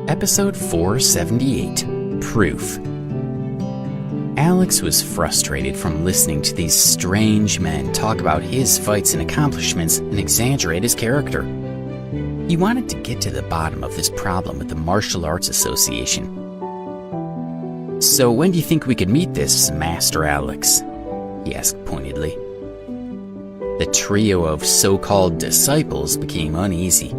Episode 478, Proof. Alex was frustrated from listening to these strange men talk about his fights and accomplishments and exaggerate his character. He wanted to get to the bottom of this problem with the Martial Arts Association. "So when do you think we could meet this Master Alex?" he asked pointedly. The trio of so-called disciples became uneasy.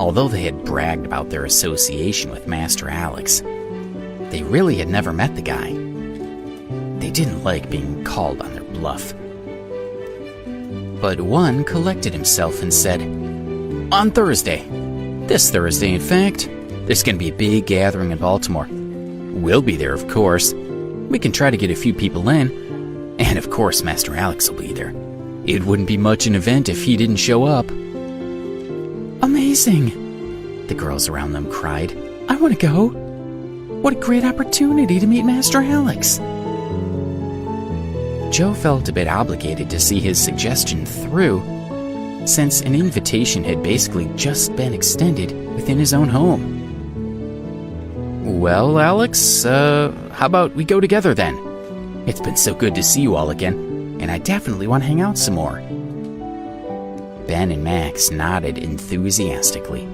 Although they had bragged about their association with Master Alex, they really had never met the guy. They didn't like being called on their bluff. But one collected himself and said, "On Thursday. This Thursday, in fact. There's going to be a big gathering in Baltimore. We'll be there, of course. We can try to get a few people in. And of course, Master Alex will be there. It wouldn't be much an event if he didn't show up." "Amazing!" the girls around them cried. "I want to go. What a great opportunity to meet Master Alex." Joe felt a bit obligated to see his suggestion through, since an invitation had basically just been extended within his own home. "Well, Alex, how about we go together then? It's been so good to see you all again, and I definitely want to hang out some more." Ben and Max nodded enthusiastically.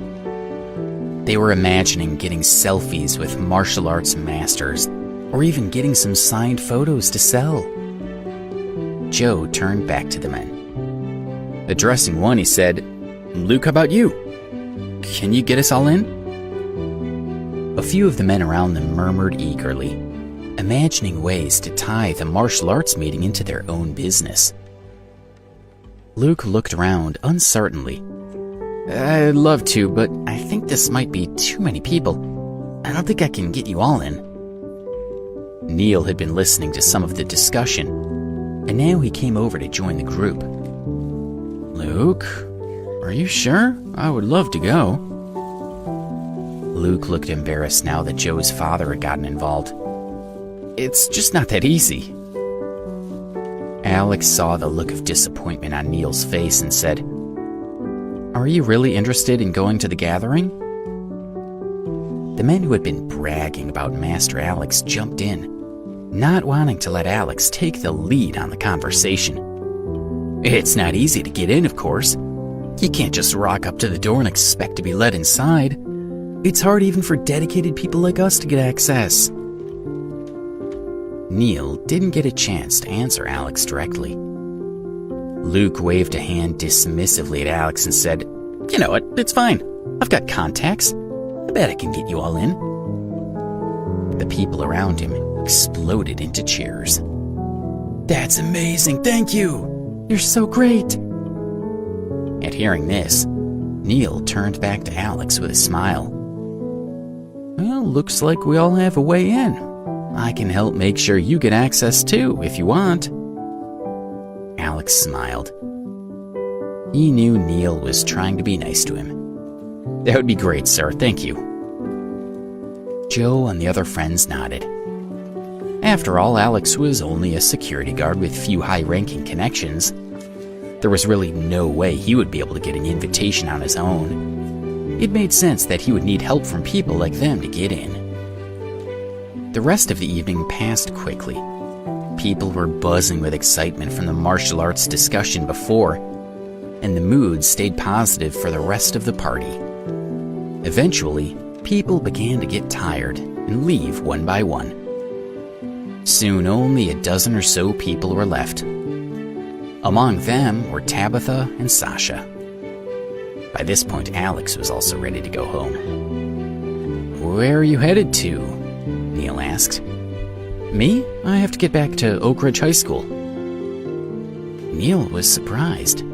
They were imagining getting selfies with martial arts masters, or even getting some signed photos to sell. Joe turned back to the men. Addressing one, he said, "Luke, how about you? Can you get us all in?" A few of the men around them murmured eagerly, imagining ways to tie the martial arts meeting into their own business. Luke looked around uncertainly. "I'd love to, but I think this might be too many people. I don't think I can get you all in." Neil had been listening to some of the discussion, and now he came over to join the group. "Luke, are you sure? I would love to go." Luke looked embarrassed now that Joe's father had gotten involved. "It's just not that easy." Alex saw the look of disappointment on Neil's face and said, "Are you really interested in going to the gathering?" The men who had been bragging about Master Alex jumped in, not wanting to let Alex take the lead on the conversation. "It's not easy to get in, of course. You can't just rock up to the door and expect to be let inside. It's hard even for dedicated people like us to get access." Neil didn't get a chance to answer Alex directly. Luke waved a hand dismissively at Alex and said, "You know what, it's fine. I've got contacts. I bet I can get you all in." The people around him exploded into cheers. "That's amazing, thank you! You're so great!" At hearing this, Neil turned back to Alex with a smile. "Well, looks like we all have a way in. I can help make sure you get access too, if you want." Alex smiled. He knew Neil was trying to be nice to him. "That would be great, sir, thank you." Joe and the other friends nodded. After all, Alex was only a security guard with few high-ranking connections. There was really no way he would be able to get an invitation on his own. It made sense that he would need help from people like them to get in. The rest of the evening passed quickly. People were buzzing with excitement from the martial arts discussion before, and the mood stayed positive for the rest of the party. Eventually, people began to get tired and leave one by one. Soon only a dozen or so people were left. Among them were Tabitha and Sasha. By this point, Alex was also ready to go home. "Where are you headed to?" Neil asked. "Me? I have to get back to Oak Ridge High School." Neil was surprised.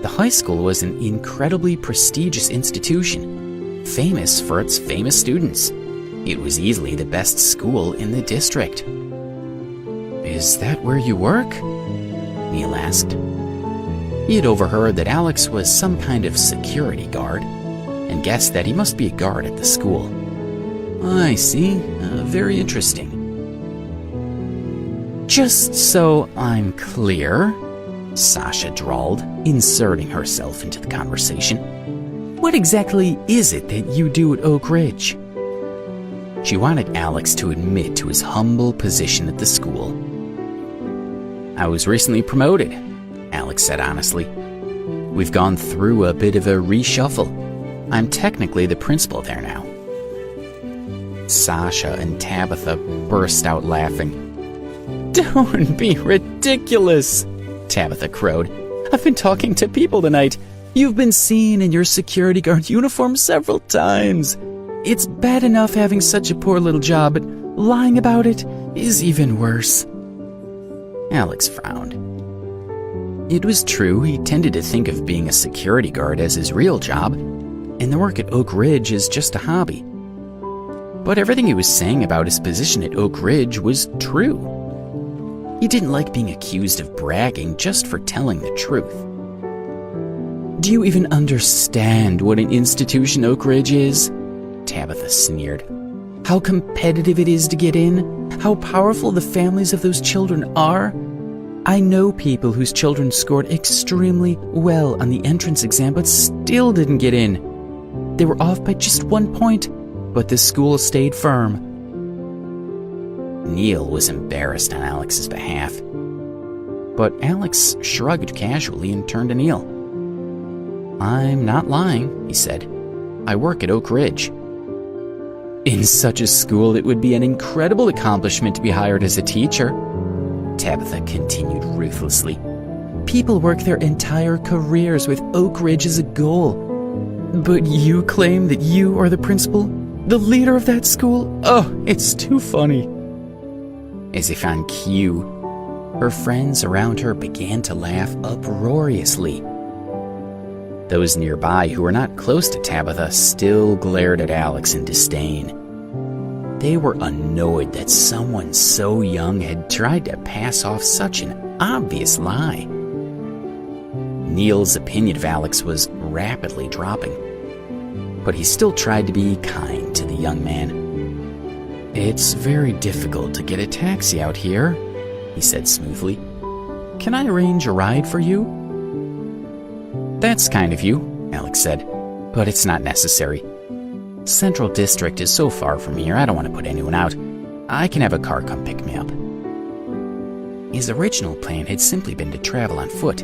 The high school was an incredibly prestigious institution, famous for its famous students. It was easily the best school in the district. "Is that where you work?" Neil asked. He had overheard that Alex was some kind of security guard, and guessed that he must be a guard at the school. "I see. Very interesting." "Just so I'm clear," Sasha drawled, inserting herself into the conversation, What exactly is it that you do at Oak Ridge? She wanted Alex to admit to his humble position at the school. I was recently promoted, Alex said honestly. We've gone through a bit of a reshuffle. I'm technically the principal there now. Sasha and Tabitha burst out laughing. Don't be ridiculous, Tabitha crowed. I've been talking to people tonight. You've been seen in your security guard uniform several times. It's bad enough having such a poor little job, but lying about it is even worse. Alex frowned. It was true, he tended to think of being a security guard as his real job, and the work at Oak Ridge is just a hobby. But everything he was saying about his position at Oak Ridge was true. He didn't like being accused of bragging just for telling the truth. Do you even understand what an institution Oak Ridge is? Tabitha sneered. How competitive it is to get in? How powerful the families of those children are? I know people whose children scored extremely well on the entrance exam but still didn't get in. They were off by just 1 point, but the school stayed firm. Neil was embarrassed on Alex's behalf, but Alex shrugged casually and turned to Neil. I'm not lying, he said. I work at Oak Ridge. In such a school, it would be an incredible accomplishment to be hired as a teacher, Tabitha continued ruthlessly. People work their entire careers with Oak Ridge as a goal. But you claim that you are the principal? The leader of that school? Oh, it's too funny. As if on cue, her friends around her began to laugh uproariously. Those nearby who were not close to Tabitha still glared at Alex in disdain. They were annoyed that someone so young had tried to pass off such an obvious lie. Neil's opinion of Alex was rapidly dropping, but he still tried to be kind to the young man. It's very difficult to get a taxi out here, he said smoothly. Can I arrange a ride for you? That's kind of you, Alex said, but it's not necessary. Central District is so far from here, I don't want to put anyone out. I can have a car come pick me up. His original plan had simply been to travel on foot.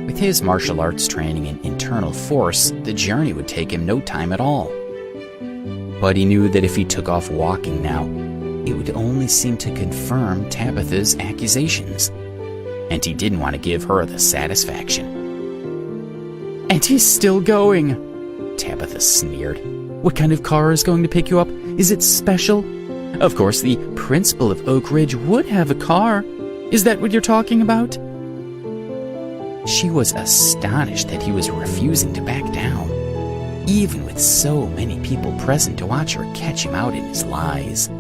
With his martial arts training and internal force, the journey would take him no time at all. But he knew that if he took off walking now, it would only seem to confirm Tabitha's accusations, and he didn't want to give her the satisfaction. And he's still going, Tabitha sneered. What kind of car is going to pick you up? Is it special? Of course, the principal of Oak Ridge would have a car. Is that what you're talking about? She was astonished that he was refusing to back down, even with so many people present to watch her catch him out in his lies.